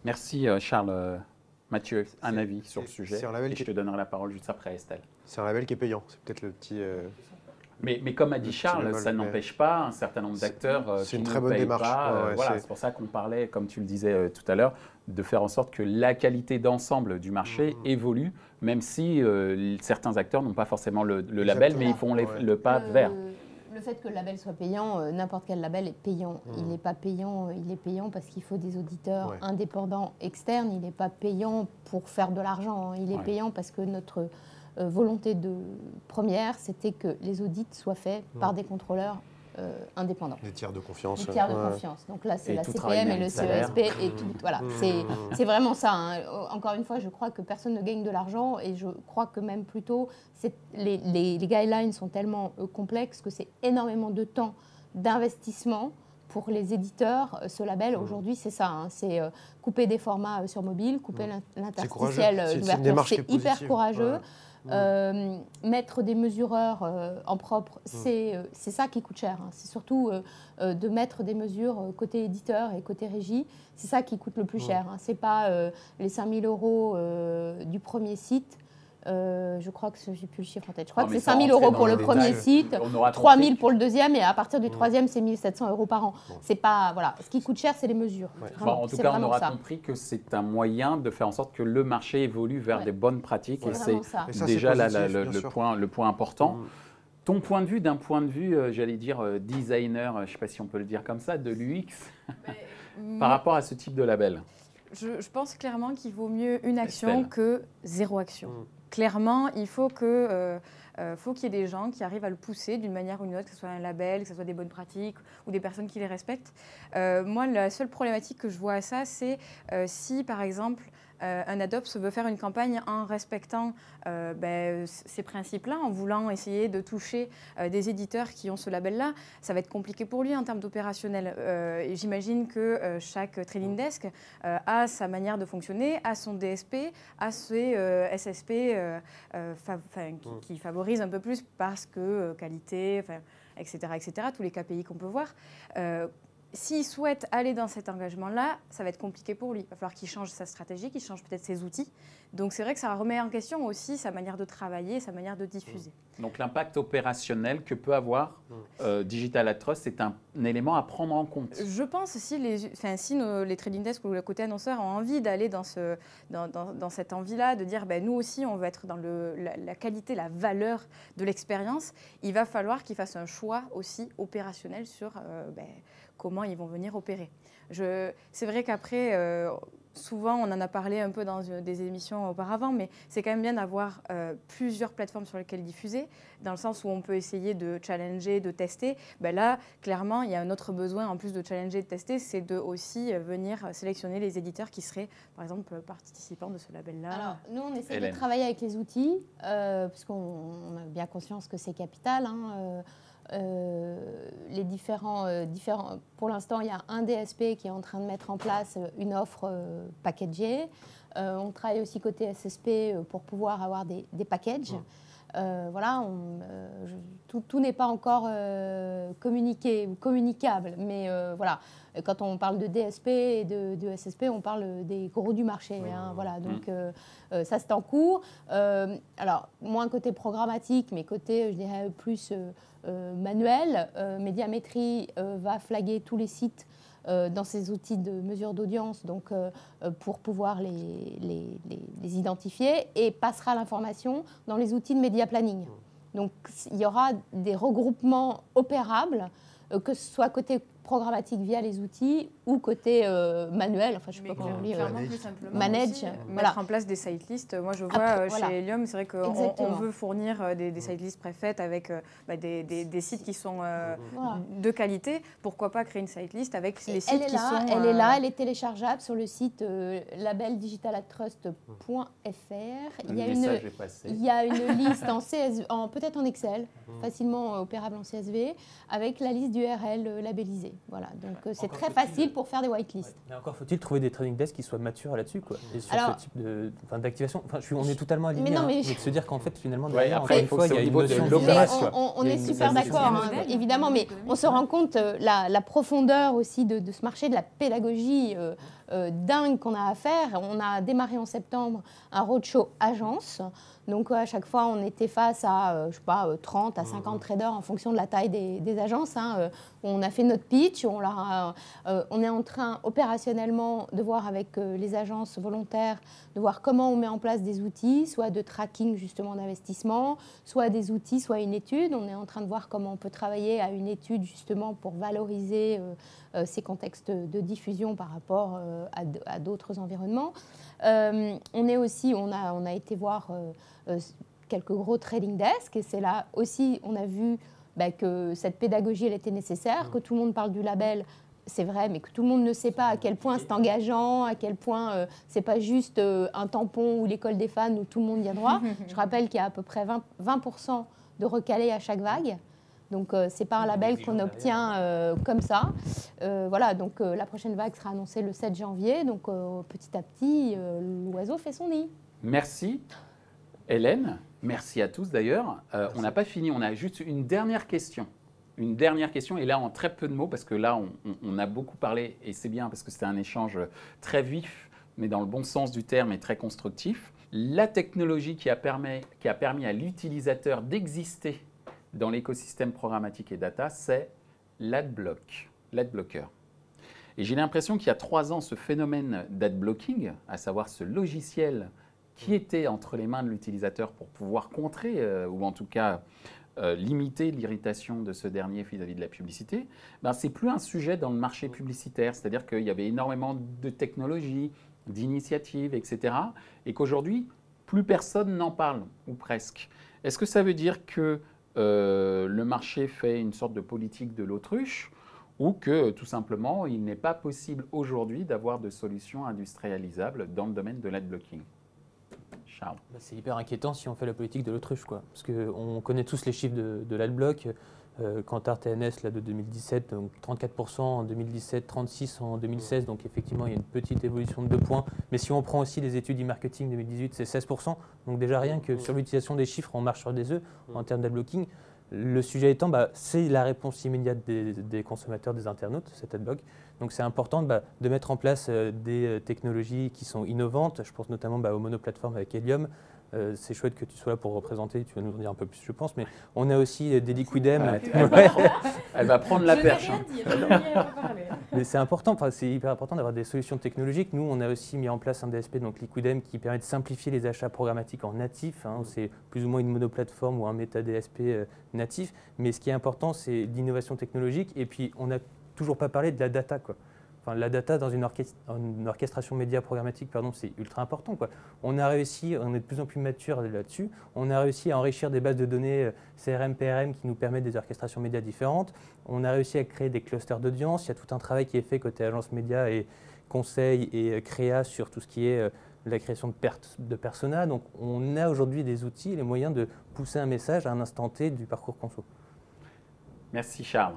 Merci Charles. Mathieu, un avis sur le sujet, et je te donnerai la parole juste après Estelle. C'est un label qui est payant, c'est peut-être le petit... Mais comme a dit Charles, ça n'empêche pas un certain nombre d'acteurs qui ne payent pas. Voilà, c'est pour ça qu'on parlait, comme tu le disais tout à l'heure, de faire en sorte que la qualité d'ensemble du marché évolue, même si certains acteurs n'ont pas forcément le label, mais ils font le pas vers. Le fait que le label soit payant, n'importe quel label est payant. Il n'est pas payant, il est payant parce qu'il faut des auditeurs indépendants externes. Il n'est pas payant pour faire de l'argent. Il est payant parce que notre volonté première, c'était que les audits soient faits par des contrôleurs indépendants. Des tiers de confiance. Des tiers de confiance. Donc là, c'est la CPM et le CESP et tout. Voilà, c'est vraiment ça. Encore une fois, je crois que personne ne gagne de l'argent et je crois que même plutôt, les guidelines sont tellement complexes que c'est énormément de temps d'investissement pour les éditeurs. Ce label, aujourd'hui, c'est ça. C'est couper des formats sur mobile, couper l'interstitiel d'ouverture. C'est hyper courageux. Mettre des mesureurs en propre, c'est ça qui coûte cher. C'est surtout de mettre des mesures côté éditeur et côté régie, c'est ça qui coûte le plus cher. Ce n'est pas les 5 000 € du premier site. Je crois que je n'ai plus le chiffre en tête. Je crois que c'est 5 000 € pour le premier site, 3 000 pour le deuxième et à partir du troisième, c'est 1 700 € par an. C'est pas, voilà. Ce qui coûte cher, c'est les mesures. En tout cas, on aura compris que c'est un moyen de faire en sorte que le marché évolue vers des bonnes pratiques et c'est déjà le point important. Ton point de vue, d'un point de vue, j'allais dire designer, je ne sais pas si on peut le dire comme ça, de l'UX, par rapport à ce type de label. Je pense clairement qu'il vaut mieux une action Estelle. que zéro action. Clairement, il faut qu'il y ait des gens qui arrivent à le pousser d'une manière ou d'une autre, que ce soit un label, que ce soit des bonnes pratiques ou des personnes qui les respectent. Moi, la seule problématique que je vois à ça, c'est si, par exemple, un Adobe veut faire une campagne en respectant ces principes-là, en voulant essayer de toucher des éditeurs qui ont ce label-là, ça va être compliqué pour lui en termes d'opérationnel. J'imagine que chaque trading desk a sa manière de fonctionner, a son DSP, a ses SSP qui favorisent un peu plus parce que qualité, etc., tous les KPI qu'on peut voir. S'il souhaite aller dans cet engagement-là, ça va être compliqué pour lui. Il va falloir qu'il change sa stratégie, qu'il change peut-être ses outils. Donc c'est vrai que ça remet en question aussi sa manière de travailler, sa manière de diffuser. Donc l'impact opérationnel que peut avoir Digital Ad Trust, c'est un élément à prendre en compte. Je pense si les trading desks ou le côté annonceur ont envie d'aller dans cette envie-là, de dire nous aussi on veut être dans la qualité, la valeur de l'expérience, il va falloir qu'ils fassent un choix aussi opérationnel sur comment ils vont venir opérer. C'est vrai qu'après, souvent on en a parlé un peu dans des émissions auparavant, mais c'est quand même bien d'avoir plusieurs plateformes sur lesquelles diffuser, dans le sens où on peut essayer de challenger, de tester. Là, clairement, il y a un autre besoin, en plus de challenger et de tester, c'est de aussi venir sélectionner les éditeurs qui seraient, par exemple, participants de ce label-là. Alors, nous, on essaie Hélène. de travailler avec les outils, parce qu'on a bien conscience que c'est capital. Les différents, pour l'instant, il y a un DSP qui est en train de mettre en place une offre packagée. On travaille aussi côté SSP pour pouvoir avoir des packages. Voilà, tout n'est pas encore communiqué ou communicable, mais voilà, quand on parle de DSP et de SSP, on parle des gros du marché. Voilà, donc ça c'est en cours. Alors, moins côté programmatique, mais côté, je dirais, plus manuel. Médiamétrie va flaguer tous les sites dans ces outils de mesure d'audience, donc pour pouvoir les identifier, et passera l'information dans les outils de média planning. Donc il y aura des regroupements opérables, que ce soit côté programmatique via les outils ou côté manuel, enfin je ne sais pas comment on dit, plus simplement manage, aussi, voilà. mettre en place des sitelists. Moi je vois Après, voilà. chez Helium, c'est vrai qu'on Exactement. veut fournir des sitelists préfaites avec des sites qui sont Voilà. de qualité. Pourquoi pas créer une sitelist avec les sites Elle est qui là, sont... elle est là, elle est téléchargeable sur le site labeldigitaladtrust.fr. Le message est passé. Il y a une liste peut-être en Excel, facilement opérable en CSV, avec la liste d'URL labellisée. Voilà, donc c'est Encore très faut-il- facile pour faire des whitelists. Mais encore faut-il trouver des trading desks qui soient matures là-dessus, quoi. Et sur Alors- ce type d'activation. On est totalement alignés. Mais non, mais- de se dire qu'en fait, finalement, Ouais, derrière, après, encore il une faut fois, que il y a c'est au une niveau de notion Mais l'opération. on Il y a est une- super ça, c'est d'accord, modèle, évidemment, mais on se rend compte la profondeur aussi de ce marché, de la pédagogie dingue qu'on a à faire. On a démarré en septembre un roadshow agence. Donc à chaque fois, on était face à, 30 à 50 traders en fonction de la taille des agences. On a fait notre pitch, on est en train opérationnellement de voir avec les agences volontaires, de voir comment on met en place des outils, soit de tracking justement d'investissement, soit des outils, soit une étude. On est en train de voir comment on peut travailler à une étude justement pour valoriser ces contextes de diffusion par rapport à d'autres environnements. On a été voir quelques gros trading desks, et c'est là aussi on a vu que cette pédagogie elle était nécessaire, que tout le monde parle du label, c'est vrai, mais que tout le monde ne sait pas à quel point c'est engageant, à quel point c'est pas juste un tampon ou l'école des fans où tout le monde y a droit. Je rappelle qu'il y a à peu près 20% de recalés à chaque vague. Donc, c'est pas un label qu'on obtient comme ça. Voilà, donc la prochaine vague sera annoncée le 7 janvier. Donc, petit à petit, l'oiseau fait son nid. Merci Hélène, merci à tous d'ailleurs. On n'a pas fini, on a juste une dernière question. Une dernière question, et là en très peu de mots, parce que là on a beaucoup parlé, et c'est bien parce que c'était un échange très vif, mais dans le bon sens du terme et très constructif. La technologie qui a permis à l'utilisateur d'exister dans l'écosystème programmatique et data, c'est l'adblocker. Et j'ai l'impression qu'il y a 3 ans, ce phénomène d'adblocking, à savoir ce logiciel qui était entre les mains de l'utilisateur pour pouvoir contrer, ou en tout cas limiter l'irritation de ce dernier vis-à-vis de la publicité, ben, ce n'est plus un sujet dans le marché publicitaire. C'est-à-dire qu'il y avait énormément de technologies, d'initiatives, etc. Et qu'aujourd'hui, plus personne n'en parle, ou presque. Est-ce que ça veut dire que le marché fait une sorte de politique de l'autruche, ou que tout simplement, il n'est pas possible aujourd'hui d'avoir de solutions industrialisables dans le domaine de l'adblocking? Charles. C'est hyper inquiétant si on fait la politique de l'autruche, quoi. Parce qu'on connaît tous les chiffres de l'adblock. Kantar TNS là, de 2017, donc 34% en 2017, 36% en 2016. Donc effectivement, il y a une petite évolution de 2 points. Mais si on prend aussi les études e-marketing 2018, c'est 16%. Donc déjà rien que sur l'utilisation des chiffres, on marche sur des œufs en termes d'adblocking. Le sujet étant, c'est la réponse immédiate des consommateurs, des internautes, cet adblock. Donc c'est important de mettre en place des technologies qui sont innovantes. Je pense notamment aux monoplateformes avec Helium. C'est chouette que tu sois là pour représenter, tu vas nous en dire un peu plus, je pense. Mais on a aussi des Liquidem. Elle va prendre la perche. Mais c'est important, c'est hyper important d'avoir des solutions technologiques. Nous, on a aussi mis en place un DSP, donc Liquidem, qui permet de simplifier les achats programmatiques en natif. C'est plus ou moins une monoplateforme ou un méta DSP natif. Mais ce qui est important, c'est l'innovation technologique. Et puis, on n'a toujours pas parlé de la data, quoi. La data dans une orchestration média programmatique, c'est ultra important, quoi. On a réussi, on est de plus en plus mature là-dessus, on a réussi à enrichir des bases de données CRM, PRM qui nous permettent des orchestrations médias différentes. On a réussi à créer des clusters d'audience. Il y a tout un travail qui est fait côté agence média et conseil et créa sur tout ce qui est la création de personas. Donc on a aujourd'hui des outils et les moyens de pousser un message à un instant T du parcours conso. Merci Charles.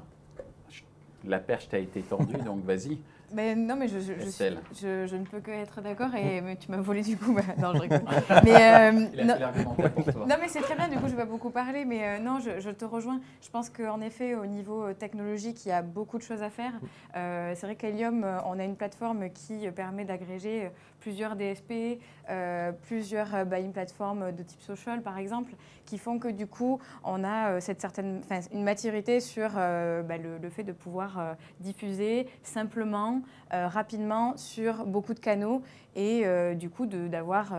La perche t'a été tendue, donc vas-y. Mais non, mais je ne peux que être d'accord, mais tu m'as volé du coup. Non, je rigole. Mais, il a fait l'argumentaire pour toi. Non, mais c'est très bien, du coup, je vais pas beaucoup parler, mais non, je te rejoins. Je pense qu'en effet, au niveau technologique, il y a beaucoup de choses à faire. C'est vrai qu'Helium, on a une plateforme qui permet d'agréger plusieurs DSP, une plateforme de type social, par exemple, qui font que du coup, on a une maturité sur le fait de pouvoir diffuser simplement, rapidement sur beaucoup de canaux et du coup d'avoir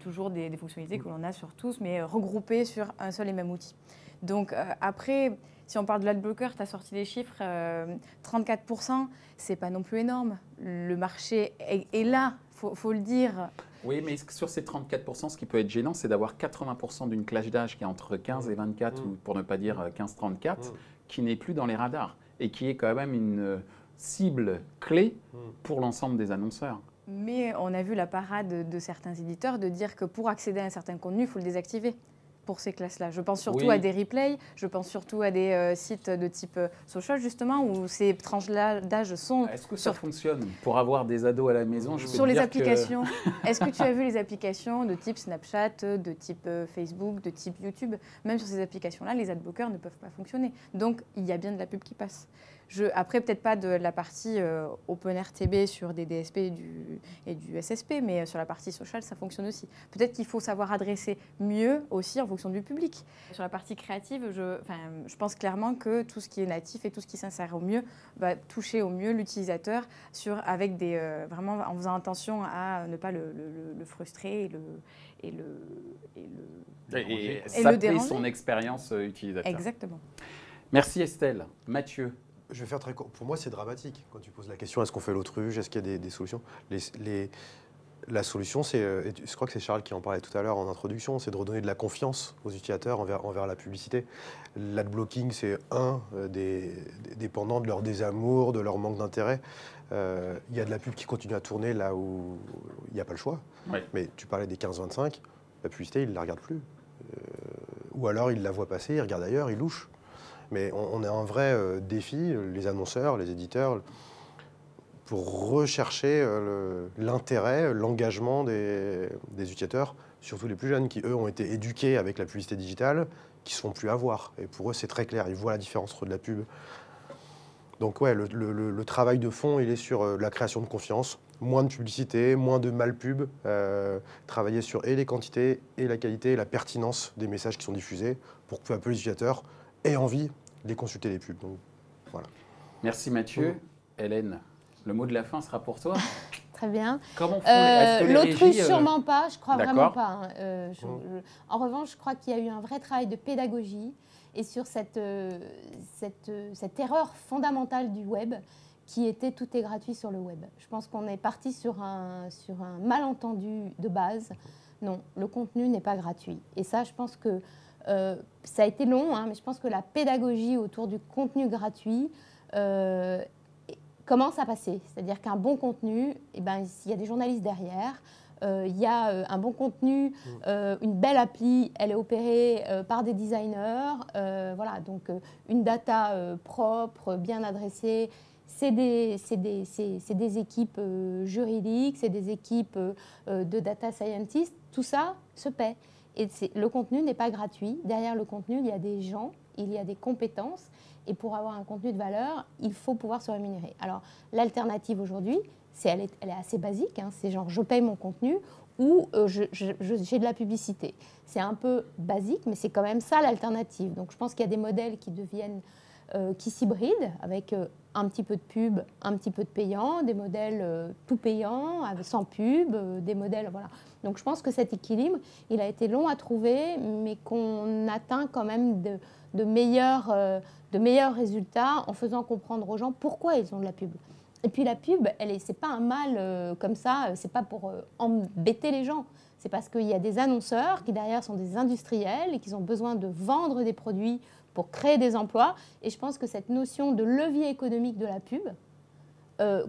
toujours des fonctionnalités que l'on a sur tous, mais regroupées sur un seul et même outil. Donc après, si on parle de l'adblocker, tu as sorti les chiffres, 34%, c'est pas non plus énorme. Le marché est là, faut le dire. Oui, mais sur ces 34%, ce qui peut être gênant, c'est d'avoir 80% d'une classe d'âge qui est entre 15 et 24, ou pour ne pas dire 15-34, qui n'est plus dans les radars et qui est quand même une cible clé pour l'ensemble des annonceurs. Mais on a vu la parade de certains éditeurs de dire que pour accéder à un certain contenu, il faut le désactiver pour ces classes-là. Je pense surtout à des replays, je pense surtout à des sites de type social, justement, où ces tranches d'âge sont... Est-ce que ça fonctionne pour avoir des ados à la maison? Sur les applications, est-ce que tu as vu les applications de type Snapchat, de type Facebook, de type YouTube? Même sur ces applications-là, les adblockers ne peuvent pas fonctionner. Donc, il y a bien de la pub qui passe. Après, peut-être pas de la partie OpenRTB sur des DSP et du SSP, mais sur la partie social, ça fonctionne aussi. Peut-être qu'il faut savoir adresser mieux aussi en fonction du public. Sur la partie créative, je pense clairement que tout ce qui est natif et tout ce qui s'insère au mieux va toucher au mieux l'utilisateur avec vraiment en faisant attention à ne pas le frustrer et saper son expérience utilisateur. Exactement. Merci Estelle. Mathieu. Je vais faire très court. Pour moi, c'est dramatique quand tu poses la question, est-ce qu'on fait l'autruche, est-ce qu'il y a des solutions? La solution, je crois que c'est Charles qui en parlait tout à l'heure en introduction, c'est de redonner de la confiance aux utilisateurs envers la publicité. L'adblocking, c'est des dépendants de leur désamour, de leur manque d'intérêt. Il y a de la pub qui continue à tourner là où il n'y a pas le choix. Oui. Mais tu parlais des 15-25, la publicité, ils ne la regardent plus. Ou alors, ils la voient passer, ils regardent ailleurs, ils louchent. Mais on a un vrai défi, les annonceurs, les éditeurs, pour rechercher l'intérêt, l'engagement des utilisateurs, surtout les plus jeunes, qui, eux, ont été éduqués avec la publicité digitale, qui ne sont plus à voir. Et pour eux, c'est très clair, ils voient la différence entre de la pub. Donc ouais, le travail de fond, il est sur la création de confiance, moins de publicité, moins de mal-pub, travailler sur et les quantités, et la qualité, et la pertinence des messages qui sont diffusés, pour que peu à peu les utilisateurs aient envie de consulter les pubs. Donc, voilà. Merci Mathieu. Hélène, le mot de la fin sera pour toi. très bien. Comment font est-ce que les L'autruche, régies, sûrement pas, je crois vraiment d'accord. pas. Hein. En revanche, je crois qu'il y a eu un vrai travail de pédagogie et sur cette erreur fondamentale du web qui était tout est gratuit sur le web. Je pense qu'on est parti sur un malentendu de base. Non, le contenu n'est pas gratuit. Et ça, je pense que ça a été long, hein, mais je pense que la pédagogie autour du contenu gratuit commence à passer. C'est-à-dire qu'un bon contenu, eh ben, il y a des journalistes derrière, il y a un bon contenu, une belle appli, elle est opérée par des designers, voilà, donc une data propre, bien adressée. C'est des équipes juridiques, c'est des équipes de data scientists, tout ça se paie. Et le contenu n'est pas gratuit. Derrière le contenu, il y a des gens, il y a des compétences. Et pour avoir un contenu de valeur, il faut pouvoir se rémunérer. Alors, l'alternative aujourd'hui, elle est assez basique. Hein, c'est genre, je paye mon contenu ou j'ai de la publicité. C'est un peu basique, mais c'est quand même ça l'alternative. Donc, je pense qu'il y a des modèles qui s'hybrident avec un petit peu de pub, un petit peu de payant, des modèles tout payants, sans pub, des modèles, voilà. Donc je pense que cet équilibre, il a été long à trouver, mais qu'on atteint quand même de meilleurs résultats en faisant comprendre aux gens pourquoi ils ont de la pub. Et puis la pub, c'est pas un mal comme ça, c'est pas pour embêter les gens. C'est parce qu'il y a des annonceurs qui derrière sont des industriels et qui ont besoin de vendre des produits pour créer des emplois. Et je pense que cette notion de levier économique de la pub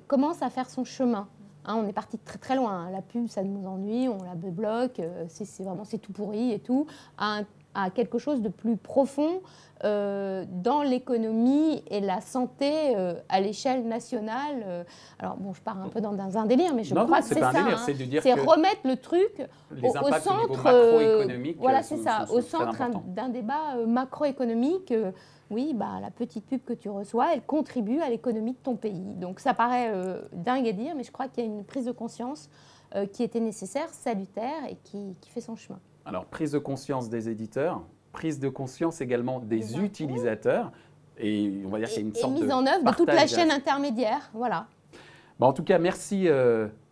commence à faire son chemin. Hein, on est parti très très loin. Hein. La pub, ça nous ennuie, on la bloque, c'est tout pourri et tout, à quelque chose de plus profond dans l'économie et la santé à l'échelle nationale. Alors bon, je pars un peu dans un délire, mais je crois que c'est ça. Hein. C'est remettre le truc au centre macroéconomique. Voilà, c'est ça, au centre d'un débat macroéconomique. Oui, bah, la petite pub que tu reçois, elle contribue à l'économie de ton pays. Donc ça paraît dingue à dire, mais je crois qu'il y a une prise de conscience qui était nécessaire, salutaire et qui fait son chemin. Alors, prise de conscience des éditeurs, prise de conscience également des utilisateurs. Et on va dire qu'il y a une sorte de mise en œuvre de toute la chaîne intermédiaire. Voilà. Bon, en tout cas, merci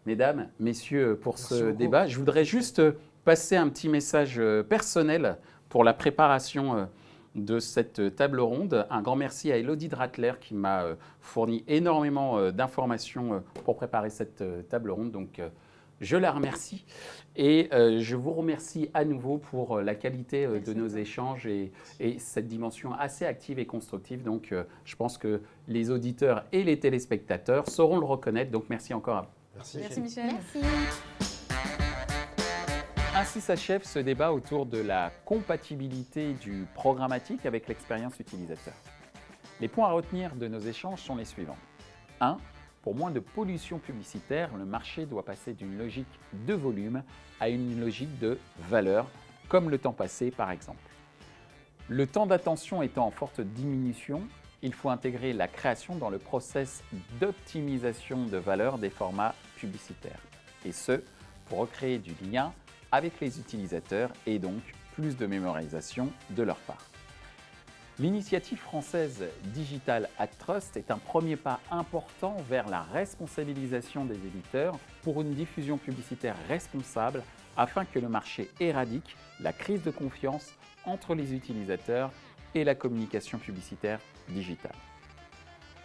mesdames, messieurs pour ce débat. Je voudrais juste passer un petit message personnel pour la préparation de cette table ronde. Un grand merci à Elodie Dratler qui m'a fourni énormément d'informations pour préparer cette table ronde. Donc, je la remercie et je vous remercie à nouveau pour la qualité de nos échanges et cette dimension assez active et constructive. Donc, je pense que les auditeurs et les téléspectateurs sauront le reconnaître. Donc, merci encore à vous. Merci. Merci Michel. Merci. Ainsi s'achève ce débat autour de la compatibilité du programmatique avec l'expérience utilisateur. Les points à retenir de nos échanges sont les suivants. 1. Pour moins de pollution publicitaire, le marché doit passer d'une logique de volume à une logique de valeur, comme le temps passé par exemple. Le temps d'attention étant en forte diminution, il faut intégrer la création dans le process d'optimisation de valeur des formats publicitaires. Et ce, pour recréer du lien avec les utilisateurs et donc plus de mémorisation de leur part. L'initiative française Digital Ad Trust est un premier pas important vers la responsabilisation des éditeurs pour une diffusion publicitaire responsable afin que le marché éradique la crise de confiance entre les utilisateurs et la communication publicitaire digitale.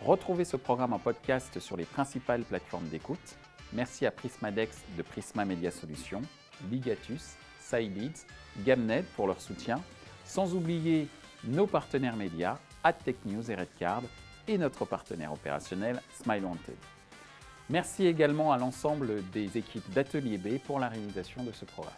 Retrouvez ce programme en podcast sur les principales plateformes d'écoute. Merci à Prismadex de Prisma Media Solutions, Ligatus, Scileads, Gamned pour leur soutien, sans oublier nos partenaires médias, AdTechNews et Redcard, et notre partenaire opérationnel SmileWanted. Merci également à l'ensemble des équipes d'Atelier B pour la réalisation de ce programme.